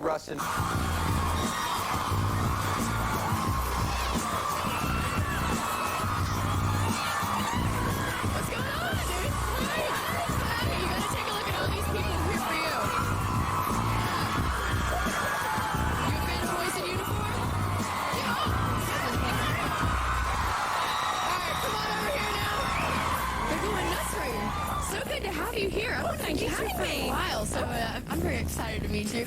Russ and... What's going on, dude? Hey, you gotta take a look at all these people here for you. You a fan of boys in uniform? Yeah. Alright, come on over here now. They're going nuts right here. So good to have you here. I don't think you've been here for a while, so I'm very excited to meet you.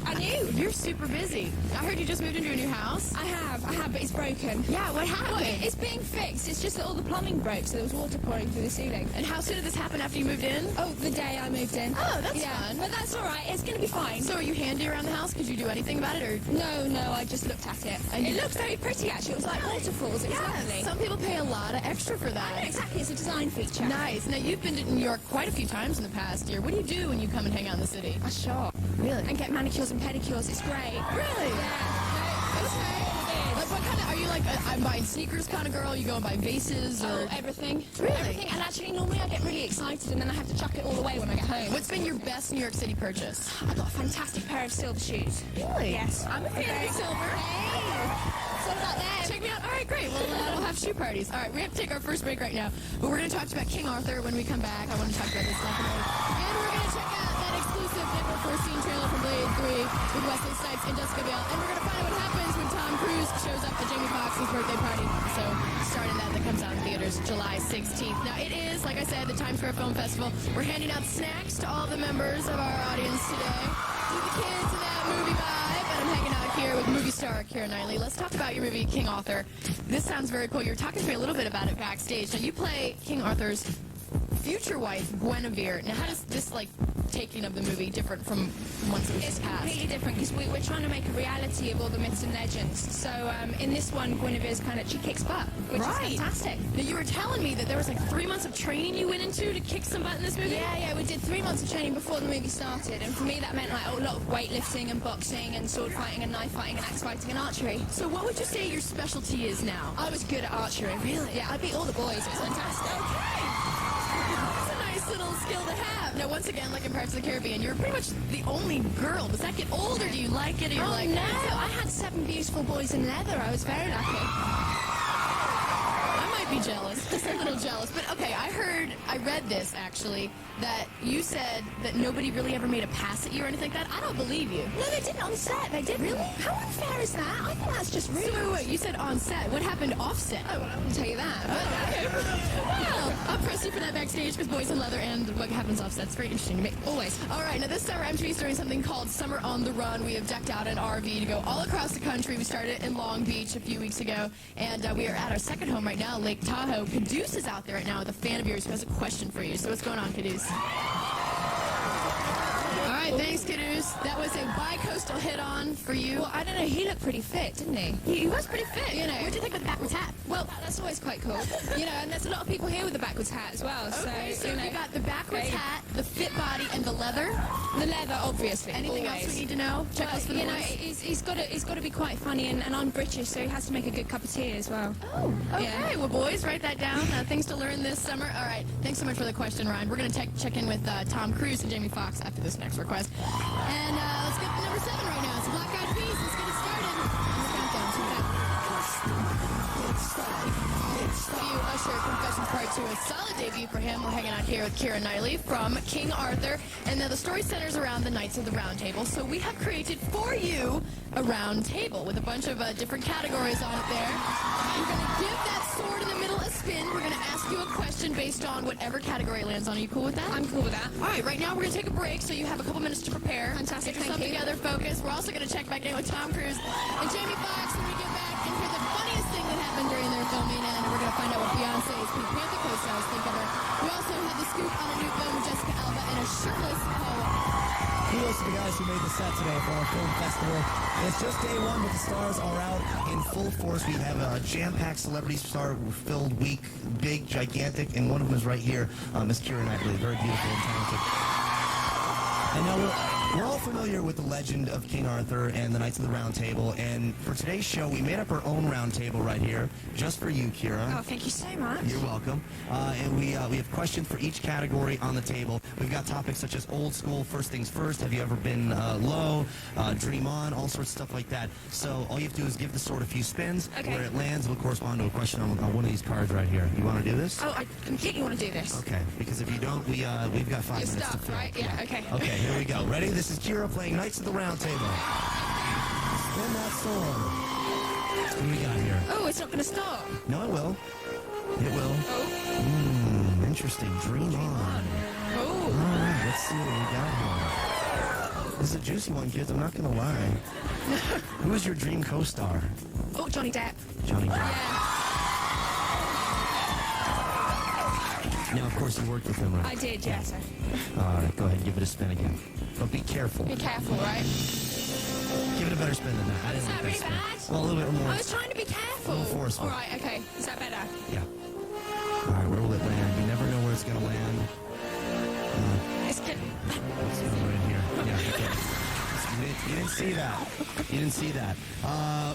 And you? You're super busy. I heard you just moved into a new house. I have, but it's broken. Yeah, what happened? Well, it's being fixed. It's just that all the plumbing broke, so there was water pouring through the ceiling. And how soon did this happen after you moved in? Oh, the day I moved in. Oh, that's yeah, fun. but that's all right. It's going to be fine. So are you handy around the house? Could you do anything about it? Or No, I just looked at it. And it you- looked very pretty, actually. It was like waterfalls. It was lovely. Some people pay a lot of extra for I know, that. exactly. It's a design feature. Nice. Now, you've been to New York quite a few times in the past year. What do you do when you come and hang out in the city? I shop. Really? And get manicures and pedicures. It's great. Really? Yeah. Okay. Like, what kind of, are you like a I'm buying sneakers kind of girl? You go and buy vases or... Oh, everything. Really? Everything. And actually, normally I get really excited and then I have to chuck it all away when I get home. What's been your best New York City purchase? I got a fantastic pair of silver shoes. Really? Yes. I'm a fan of silver. Hey! It's all about them. Check me out. All right, great. Well, we'll have shoe parties. All right, we have to take our first break right now. But we're going to talk about King Arthur when we come back. I want to talk about this definitely. And we're going to check out that exclusive Never Before Seen trailer from Blade 3 with Wesley Snipes and Jessica Biel. And we're going to find out what happens when Tom Cruise shows up at Jamie Foxx's birthday party. So, starting that comes out in theaters July 16th. Now, it is, like I said, the Times Square Film Festival. We're handing out snacks to all the members of our audience today. Do the kids in that movie vibe. And I'm hanging out here with movie star Keira Knightley. Let's talk about your movie, King Arthur. This sounds very cool. You were talking to me a little bit about it backstage. Now, you play King Arthur's future wife, Guinevere. Now, how does this, like, taking of the movie different from once it was It's past? completely different because we're trying to make a reality of all the myths and legends. So in this one, Guinevere's she kicks butt, which is fantastic. Now, you were telling me that there was like 3 months of training you went into to kick some butt in this movie? Yeah, we did 3 months of training before the movie started, and for me that meant like a lot of weightlifting and boxing and sword fighting and knife fighting and axe fighting and archery. So what would you say your specialty is now? I was good at archery. Really? Yeah, I beat all the boys. It was fantastic. That's a nice little skill to have. Now, once again, like in Pirates of the Caribbean, you're pretty much the only girl. Does that get old, or do you like it, or you're Oh like... no, I had 7 beautiful boys in leather. I was very lucky. I might be jealous, just a little jealous. But okay, I read this actually, that you said that nobody really ever made a pass at you or anything like that. I don't believe you. No, they didn't on set. They didn't. Really? How unfair is that? I think that's just rude. So wait, you said on set. What happened off set? Oh, well, I wouldn't tell you that. Well, I'll press you for that backstage with Boys in Leather and what happens off set. It's very interesting to me. Always. All right, now this summer MTV is doing something called Summer on the Run. We have decked out an RV to go all across the country. We started in Long Beach a few weeks ago, and we are at our second home right now, Lake Tahoe. Caduce is out there right now with a fan of yours who has a question for you. So what's going on, Caduce? All right, thanks, Caduce. That was a bi-coastal hit-on for you. Well, I don't know. He looked pretty fit, didn't he? He was pretty fit, you know. What do you think of the backwards hat? Well, that's always quite cool. You know, and there's a lot of people here with the backwards hat as well. Okay, so you know, you got the backwards okay. hat, the fit body, and the leather. The leather, obviously. Anything always. else we need to know? Checklist for the You know, boys? he's got to be quite funny, and I'm British, so he has to make a good cup of tea as well. Oh, okay. Yeah. Well, boys, write that down. Things to learn this summer. All right. Thanks so much for the question, Ryan. We're going to check in with Tom Cruise and Jamie Foxx after this next request. And let's get to number 7 right now. It's Black Eyed Peas. Let's get it started. On the countdown. So Usher Confessions Part 2, a solid debut for him. We're hanging out here with Keira Knightley from King Arthur. And now the story centers around the Knights of the Round Table. So we have created for you a round table with a bunch of different categories on it there. We're going to give that sword in the middle a spin. We're going to ask you a question based on whatever category it lands on. Are you cool with that? I'm cool with that. All right, right now we're going to take a break, so you have a couple minutes to prepare. Fantastic, Get yourself thank you. together, focus. We're also going to check back in with Tom Cruise and Jamie Foxx when we get back and hear the funniest thing that happened during their filming, and we're going to find out what Beyonce's Pink Panther co-stars think of her. We also had the scoop on a new film with Jessica Alba and a shirtless poet. Kudos to the guys who made the set today for our film festival. It's just day 1, but the stars are out in full force. We have a jam-packed celebrity star-filled week, big, gigantic, and one of them is right here, Miss Keira Knightley, very beautiful and talented. And now we're... We're all familiar with the legend of King Arthur and the Knights of the Round Table, and for today's show, we made up our own round table right here, just for you, Keira. Oh, thank you so much. You're welcome. And we have questions for each category on the table. We've got topics such as old school, first things first, have you ever been low, dream on, all sorts of stuff like that. So all you have to do is give the sword a few spins. Okay. Where it lands will correspond to a question on one of these cards right here. You want to do this? Oh, I completely want to do this. Okay, because if you don't, we've got 5 You're minutes to stuck, fill. right? Yeah, okay. Okay, here we go. Ready? This is Keira playing Knights of the Round Table. Spin that sword. What do we got here? Oh, it's not going to stop. No, it will. It will. Oh. Interesting. Dream on. Oh. All right, let's see what we got here. This is a juicy one, kids. I'm not going to lie. Who is your dream co-star? Oh, Johnny Depp. Johnny Depp. Yeah, Now, of course, you worked with him, right? I did, yeah, so. All right, go ahead and give it a spin again. But be careful. Be careful, right? Give it a better spin than that. I didn't Is like that that really spin. bad? Well, a little bit more. I was trying to be careful. A little forceful. All right, okay. Is that better? Yeah. All right, where will it land? You never know where it's going to land. It's good. Let's go right here. Yeah, okay. You didn't see that. You didn't see that.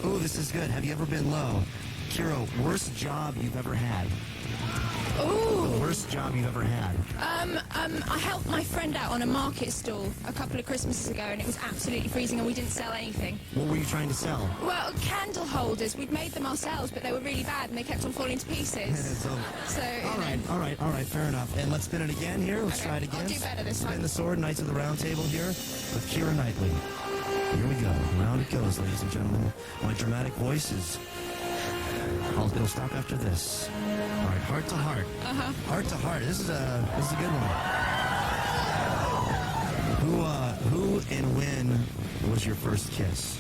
Ooh, this is good. Have you ever been low? Keira, worst job you've ever had? Ooh. The worst job you've ever had? I helped my friend out on a market stall a couple of Christmases ago, and it was absolutely freezing, and we didn't sell anything. What were you trying to sell? Well, candle holders. We'd made them ourselves, but they were really bad, and they kept on falling to pieces. So, All right, fair enough. And let's spin it again here. Let's Okay, try it again. I'll do better this Spin time. the sword, Knights of the Round Table here with Keira Knightley. Here we go. Round it goes, ladies and gentlemen. My dramatic voice is... It'll stop after this. All right, heart to heart. Heart to heart. This is a good one. Who and when was your first kiss?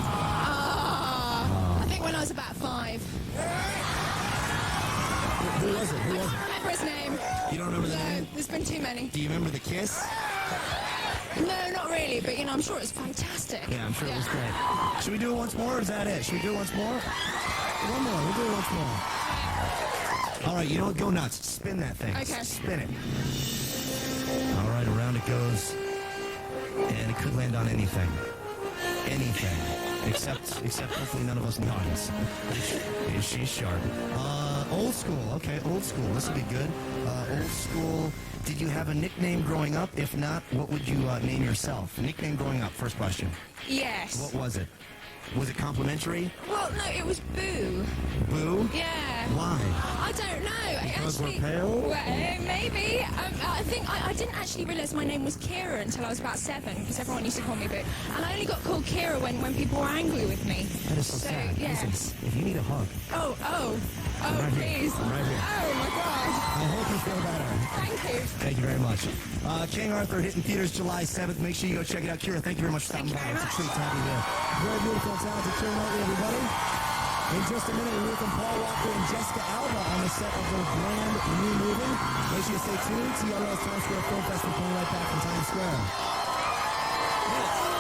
I think when I was about 5. Who was it? I can't remember his name. You don't remember the No, name? there's been too many. Do you remember the kiss? No, not really, but I'm sure it was fantastic. Yeah, I'm sure it was great. Should we do it once more, or is that it? Should we do it once more? One more. We'll do it once more. All right, you know what? Go nuts. Spin that thing. Okay. Spin it. All right, around it goes. And it could land on anything. Anything. Except hopefully none of us in the audience. She's sharp. Old school. Okay, old school. This would be good. Old school. Did you have a nickname growing up? If not, what would you name yourself? Nickname growing up, first question. Yes. What was it? Was it complimentary? Well, no, it was Boo. Boo? Yeah. Why? I don't know. Because we're Actually, pale? well, maybe. I think I didn't actually realise my name was Keira until I was about 7, because everyone used to call me Boo. And I only got called Keira when people were angry with me. That is so sad. Yes. Listen, if you need a hug, Oh, right here. please. I'm right here. Oh, my God. I hope you feel better. Thank you. Thank you very much. King Arthur hitting theaters July 7th. Make sure you go check it out. Keira, thank you very much for stopping by. Thank you It's a very treat to have you here. Very beautiful and talented Keira Knightley, everybody. In just a minute, we'll hear from Paul Walker and Jessica Alba on the set of their brand new movie. Make sure you stay tuned. TRL's Times Square Film Festival coming right back from Times Square. Yes.